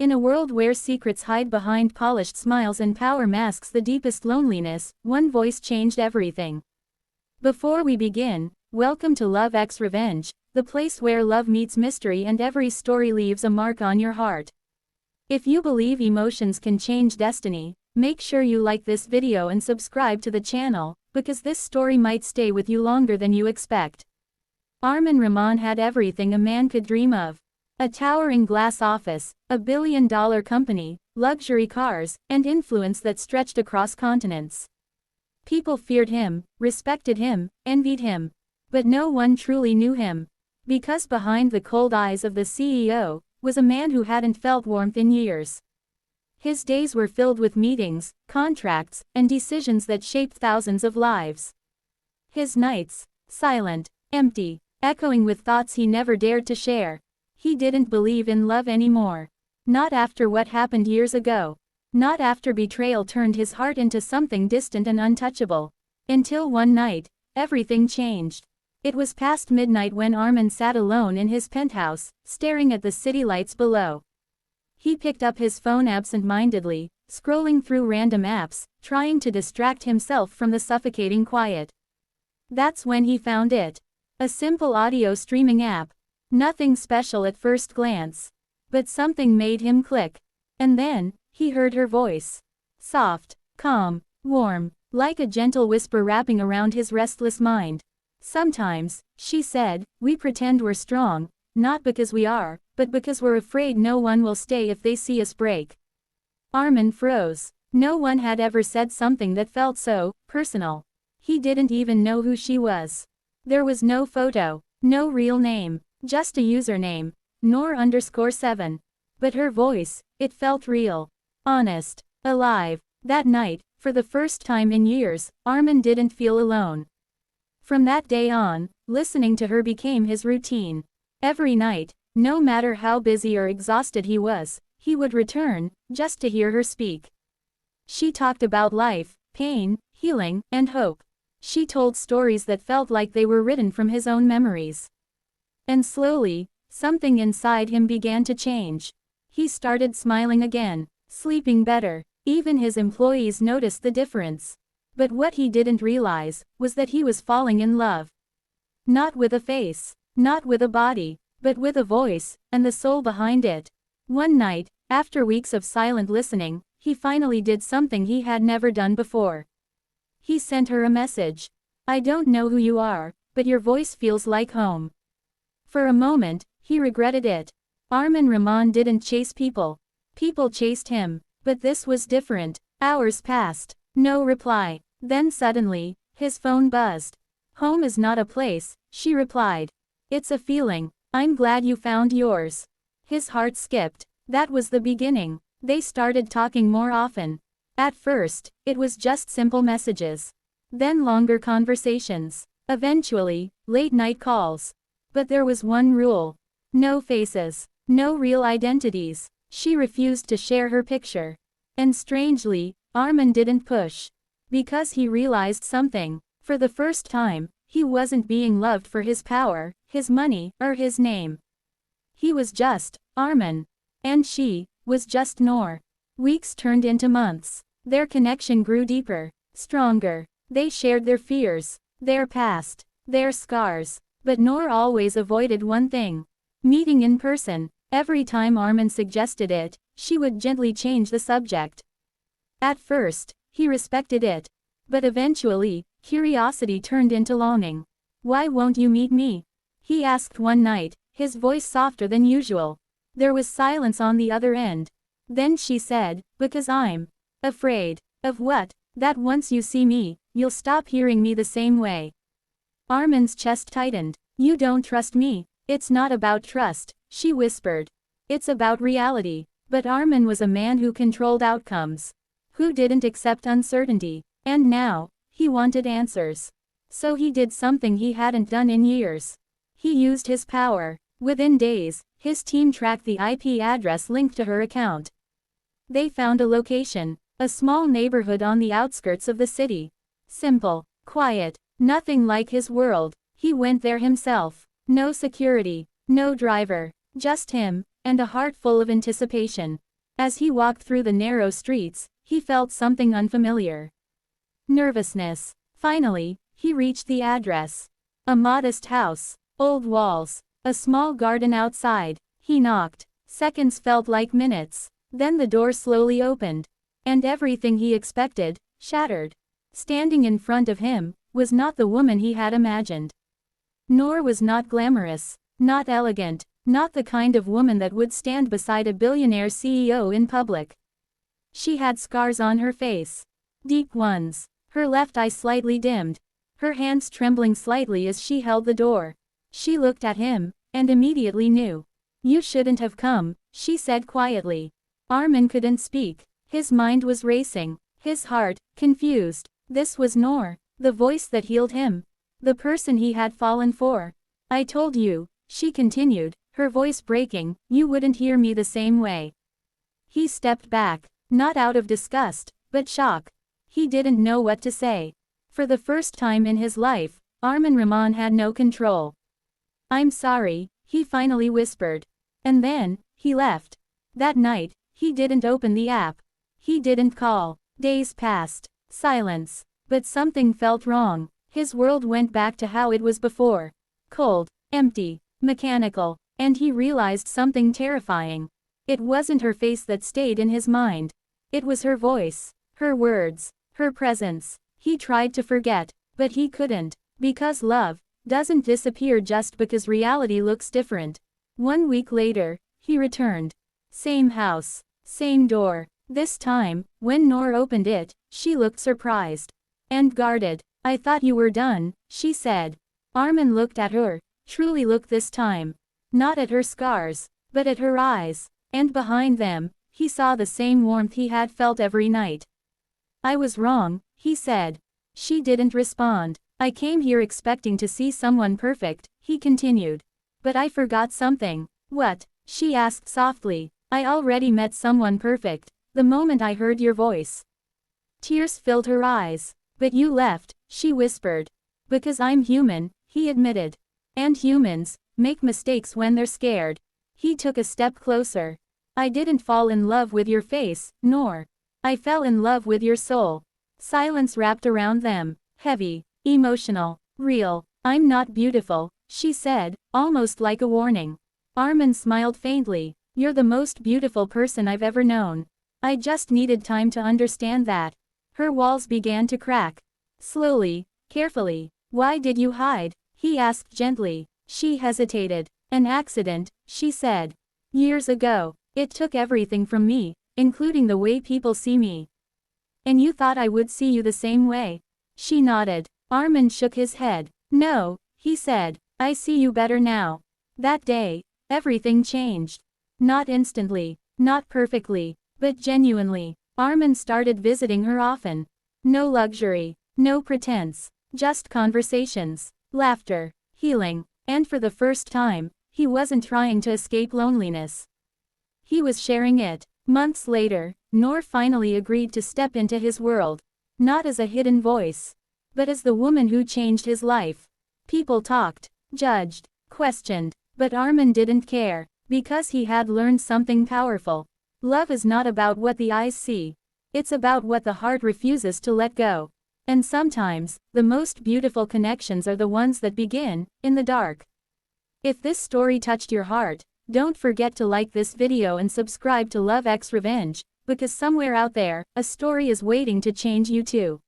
In a world where secrets hide behind polished smiles and power masks the deepest loneliness, one voice changed everything. Before we begin, welcome to Love X Revenge, the place where love meets mystery and every story leaves a mark on your heart. If you believe emotions can change destiny, make sure you like this video and subscribe to the channel, because this story might stay with you longer than you expect. Armin Rahman had everything a man could dream of. A towering glass office, a billion-dollar company, luxury cars, and influence that stretched across continents. People feared him, respected him, envied him. But no one truly knew him. Because behind the cold eyes of the CEO, was a man who hadn't felt warmth in years. His days were filled with meetings, contracts, and decisions that shaped thousands of lives. His nights, silent, empty, echoing with thoughts he never dared to share. He didn't believe in love anymore. Not after what happened years ago. Not after betrayal turned his heart into something distant and untouchable. Until one night, everything changed. It was past midnight when Armin sat alone in his penthouse, staring at the city lights below. He picked up his phone absent-mindedly, scrolling through random apps, trying to distract himself from the suffocating quiet. That's when he found it. A simple audio streaming app. Nothing special at first glance. But something made him click. And then, he heard her voice. Soft, calm, warm, like a gentle whisper wrapping around his restless mind. Sometimes, she said, we pretend we're strong, not because we are, but because we're afraid no one will stay if they see us break. Armin froze. No one had ever said something that felt so personal. He didn't even know who she was. There was no photo, no real name. Just a username, Noor_7. But her voice, it felt real, honest, alive. That night, for the first time in years, Armin didn't feel alone. From that day on, listening to her became his routine. Every night, no matter how busy or exhausted he was, he would return, just to hear her speak. She talked about life, pain, healing, and hope. She told stories that felt like they were written from his own memories. And slowly, something inside him began to change. He started smiling again, sleeping better. Even his employees noticed the difference. But what he didn't realize was that he was falling in love. Not with a face, not with a body, but with a voice, and the soul behind it. One night, after weeks of silent listening, he finally did something he had never done before. He sent her a message. I don't know who you are, but your voice feels like home. For a moment, he regretted it. Armin Rahman didn't chase people. People chased him. But this was different. Hours passed. No reply. Then suddenly, his phone buzzed. Home is not a place, she replied. It's a feeling. I'm glad you found yours. His heart skipped. That was the beginning. They started talking more often. At first, it was just simple messages. Then longer conversations. Eventually, late-night calls. But there was one rule. No faces. No real identities. She refused to share her picture. And strangely, Armin didn't push. Because he realized something. For the first time, he wasn't being loved for his power, his money, or his name. He was just Armin. And she was just Noor. Weeks turned into months. Their connection grew deeper, stronger. They shared their fears, their past, their scars. But Noor always avoided one thing. Meeting in person. Every time Armin suggested it, she would gently change the subject. At first, he respected it. But eventually, curiosity turned into longing. Why won't you meet me? He asked one night, his voice softer than usual. There was silence on the other end. Then she said, because I'm afraid. Of what? That once you see me, you'll stop hearing me the same way. Armin's chest tightened. You don't trust me. It's not about trust, she whispered. It's about reality. But Armin was a man who controlled outcomes. Who didn't accept uncertainty. And now, he wanted answers. So he did something he hadn't done in years. He used his power. Within days, his team tracked the IP address linked to her account. They found a location, a small neighborhood on the outskirts of the city. Simple, quiet, nothing like his world. He went there himself. No security, no driver, just him, and a heart full of anticipation. As he walked through the narrow streets, he felt something unfamiliar. Nervousness. Finally, he reached the address. A modest house. Old walls. A small garden outside. He knocked. Seconds felt like minutes. Then the door slowly opened. And everything he expected, shattered. Standing in front of him, was not the woman he had imagined. Noor was not glamorous, not elegant, not the kind of woman that would stand beside a billionaire CEO in public. She had scars on her face. Deep ones. Her left eye slightly dimmed. Her hands trembling slightly as she held the door. She looked at him, and immediately knew. "You shouldn't have come," she said quietly. Armin couldn't speak. His mind was racing. His heart, confused. This was Noor, the voice that healed him. The person he had fallen for. "I told you," she continued, her voice breaking, "you wouldn't hear me the same way." He stepped back, not out of disgust, but shock. He didn't know what to say. For the first time in his life, Armin Rahman had no control. "I'm sorry," he finally whispered. And then, he left. That night, he didn't open the app. He didn't call. Days passed. Silence. But something felt wrong. His world went back to how it was before. Cold, empty, mechanical, and he realized something terrifying. It wasn't her face that stayed in his mind. It was her voice, her words, her presence. He tried to forget, but he couldn't, because love doesn't disappear just because reality looks different. 1 week later, he returned. Same house, same door. This time, when Noor opened it, she looked surprised and guarded. "I thought you were done," she said. Armin looked at her, truly looked this time. Not at her scars, but at her eyes. And behind them, he saw the same warmth he had felt every night. "I was wrong," he said. She didn't respond. "I came here expecting to see someone perfect," he continued. "But I forgot something." "What?" she asked softly. "I already met someone perfect, the moment I heard your voice." Tears filled her eyes. "But you left," she whispered. "Because I'm human," he admitted. "And humans make mistakes when they're scared." He took a step closer. "I didn't fall in love with your face, Noor. I fell in love with your soul." Silence wrapped around them. Heavy, emotional, real. "I'm not beautiful," she said, almost like a warning. Armin smiled faintly. "You're the most beautiful person I've ever known. I just needed time to understand that." Her walls began to crack. Slowly, carefully. "Why did you hide?" he asked gently. She hesitated. "An accident," she said. "Years ago. It took everything from me, including the way people see me." "And you thought I would see you the same way?" She nodded. Armin shook his head. "No," he said. "I see you better now." That day, everything changed. Not instantly, not perfectly, but genuinely. Armin started visiting her often. No luxury, no pretense, just conversations, laughter, healing, and for the first time, he wasn't trying to escape loneliness. He was sharing it. Months later, Noor finally agreed to step into his world. Not as a hidden voice, but as the woman who changed his life. People talked, judged, questioned, but Armin didn't care, because he had learned something powerful. Love is not about what the eyes see. It's about what the heart refuses to let go. And sometimes, the most beautiful connections are the ones that begin in the dark. If this story touched your heart, don't forget to like this video and subscribe to Love X Revenge, because somewhere out there, a story is waiting to change you too.